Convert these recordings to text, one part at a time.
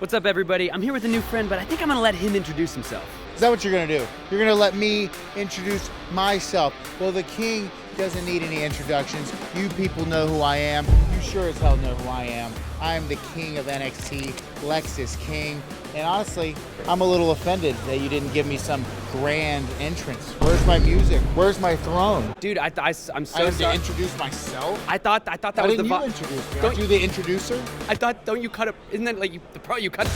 What's up, everybody? I'm here with a new friend, but I think I'm gonna let him introduce himself. Is that what you're gonna do? You're gonna let me introduce myself. Well, the King doesn't need any introductions. You people know who I am. You sure as hell know who I am. I'm the King of NXT, Lexis King. And honestly, I'm a little offended that you didn't give me some grand entrance. Where's my music? Where's my throne? Dude, I'm I so have sorry. to introduce myself? I thought that Why was the didn't you introduce me? Aren't you the introducer? I thought, don't you cut it? Isn't that like the pro? You cut it.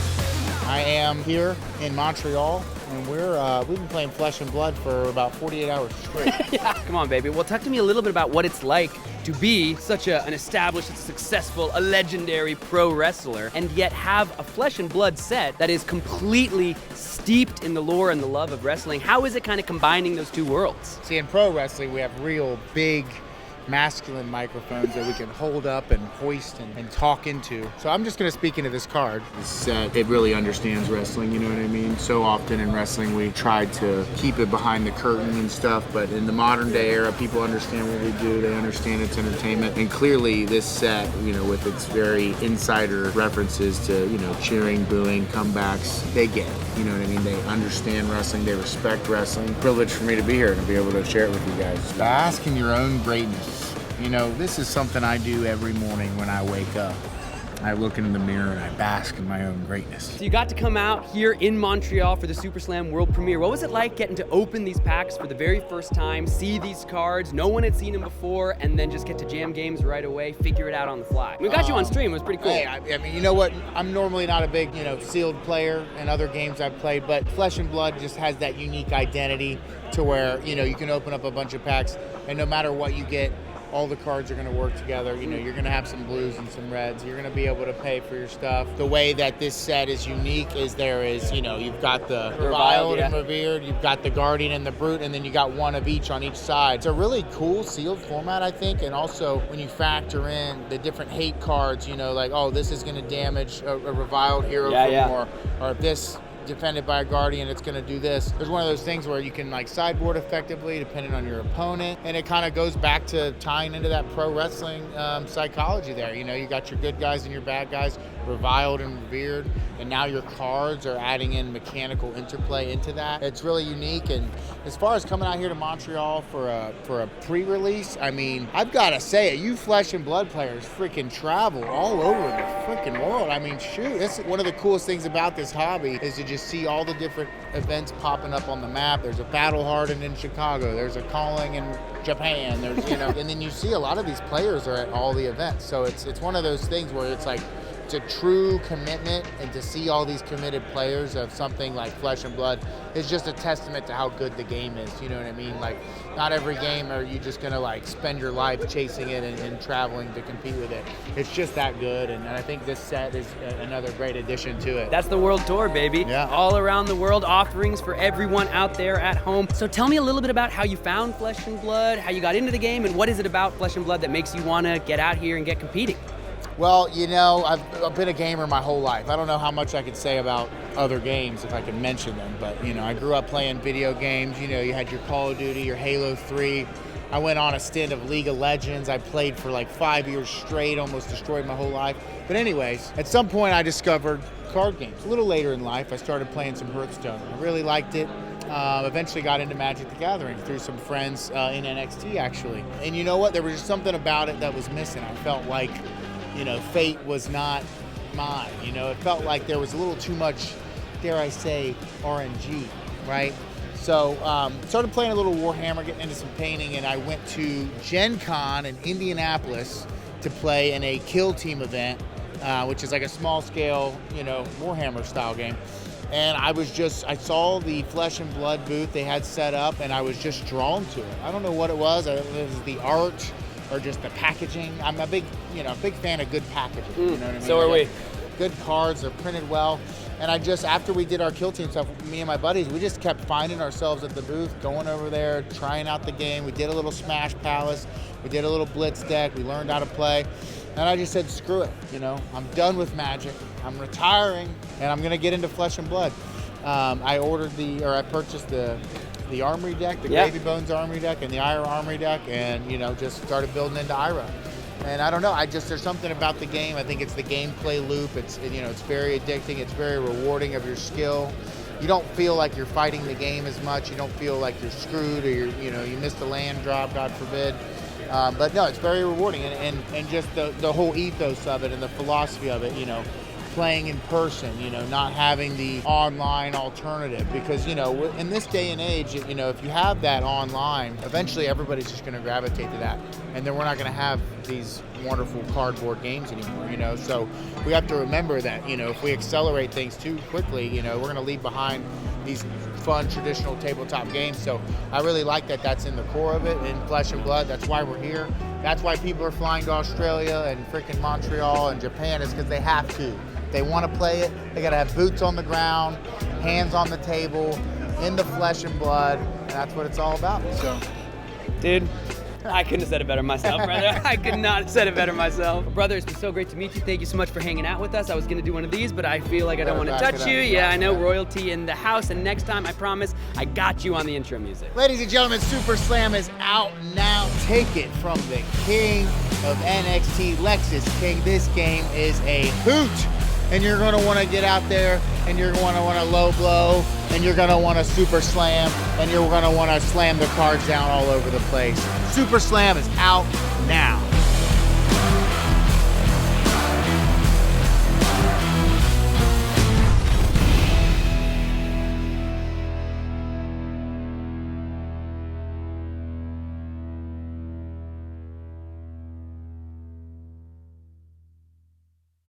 I am here in Montreal, and we've been playing Flesh and Blood for about 48 hours straight. Yeah. Come on, baby. Well, talk to me a little bit about what it's like to be such an established, successful, a legendary pro wrestler, and yet have a Flesh and Blood set that is completely steeped in the lore and the love of wrestling. How is it kind of combining those two worlds? See, in pro wrestling, we have real big masculine microphones that we can hold up and hoist and talk into. So I'm just going to speak into this card. This set, it really understands wrestling, you know what I mean? So often in wrestling, we try to keep it behind the curtain and stuff, but in the modern day era, people understand what we do. They understand it's entertainment. And clearly this set, you know, with its very insider references to, you know, cheering, booing, comebacks, they get it. You know what I mean? They understand wrestling. They respect wrestling. Privilege for me to be here and to be able to share it with you guys. Bask in your own greatness. You know, this is something I do every morning when I wake up. I look in the mirror and I bask in my own greatness. So you got to come out here in Montreal for the Super Slam World Premiere. What was it like getting to open these packs for the very first time, see these cards, no one had seen them before, and then just get to jam games right away, figure it out on the fly? We got you on stream, it was pretty cool. Hey, I mean, you know what? I'm normally not a big, sealed player in other games I've played, but Flesh and Blood just has that unique identity to where, you can open up a bunch of packs, and no matter what you get, all the cards are going to work together. You're going to have some blues and some reds. You're going to be able to pay for your stuff. The way that this set is unique is you've got the Reviled and Revered, you've got the Guardian and the Brute, and then you got one of each on each side. It's a really cool sealed format, I think, and also when you factor in the different hate cards, this is going to damage a Reviled hero more, or if this defended by a Guardian, it's going to do this. There's one of those things where you can sideboard effectively depending on your opponent, and it kind of goes back to tying into that pro wrestling psychology there. You got your good guys and your bad guys, Reviled and Revered, and now your cards are adding in mechanical interplay into that. It's really unique, and as far as coming out here to Montreal for a pre-release, I mean, I've got to say it, you Flesh and Blood players freaking travel all over the freaking world. I mean, shoot, that's one of the coolest things about this hobby is to just see all the different events popping up on the map. There's a Battle Hardened in Chicago. There's a Calling in Japan. There's, and then you see a lot of these players are at all the events. So it's one of those things where it's like, it's a true commitment, and to see all these committed players of something like Flesh and Blood is just a testament to how good the game is. You know what I mean? Like, not every game are you just gonna spend your life chasing it and traveling to compete with it. It's just that good, and I think this set is another great addition to it. That's the World Tour, baby. Yeah. All around the world, offerings for everyone out there at home. So tell me a little bit about how you found Flesh and Blood, how you got into the game, and what is it about Flesh and Blood that makes you wanna get out here and get competing? Well, I've been a gamer my whole life. I don't know how much I could say about other games if I could mention them, but, I grew up playing video games. You had your Call of Duty, your Halo 3. I went on a stint of League of Legends. I played for 5 years straight, almost destroyed my whole life. But anyways, at some point I discovered card games. A little later in life, I started playing some Hearthstone. I really liked it. Eventually got into Magic the Gathering through some friends in NXT, actually. And you know what? There was just something about it that was missing. I felt like fate was not mine. It felt like there was a little too much, dare I say, RNG, right? So started playing a little Warhammer, getting into some painting, and I went to Gen Con in Indianapolis to play in a Kill Team event, which is like a small scale, Warhammer style game. And I saw the Flesh and Blood booth they had set up, and I was just drawn to it. I don't know what it was. It was the art or just the packaging. I'm a big fan of good packaging. You know what I mean? So are we. Good cards, they're printed well. And after we did our Kill Team stuff, me and my buddies, we just kept finding ourselves at the booth, going over there, trying out the game. We did a little Smash Palace. We did a little Blitz deck. We learned how to play. And I just said, screw it. I'm done with Magic. I'm retiring, and I'm going to get into Flesh and Blood. I purchased the Armory deck, the Gravy Bones Armory deck, and the Ira Armory deck, and just started building into Ira. And I don't know, there's something about the game. I think it's the gameplay loop. It's very addicting. It's very rewarding of your skill. You don't feel like you're fighting the game as much. You don't feel like you're screwed or you missed a land drop, God forbid. But no, it's very rewarding, and just the whole ethos of it and the philosophy of it, playing in person, not having the online alternative, because, in this day and age, if you have that online, eventually everybody's just going to gravitate to that. And then we're not going to have these wonderful cardboard games anymore, so we have to remember that, if we accelerate things too quickly, we're going to leave behind these fun traditional tabletop games. So I really like that that's in the core of it, in Flesh and Blood. That's why we're here. That's why people are flying to Australia and freaking Montreal and Japan, is because they have to. They want to play it. They got to have boots on the ground, hands on the table, in the flesh and blood, and that's what it's all about. So, dude, I couldn't have said it better myself, brother. I could not have said it better myself. Brother, it's been so great to meet you. Thank you so much for hanging out with us. I was going to do one of these, but I feel like I don't want to touch you. Yeah, I know, royalty in the house. And next time, I promise, I got you on the intro music. Ladies and gentlemen, Super Slam is out now. Take it from the king of NXT, Lexis King. This game is a hoot. And you're going to want to get out there, and you're going to want to low blow, and you're going to want to super slam, and you're going to want to slam the cards down all over the place. Super Slam is out now.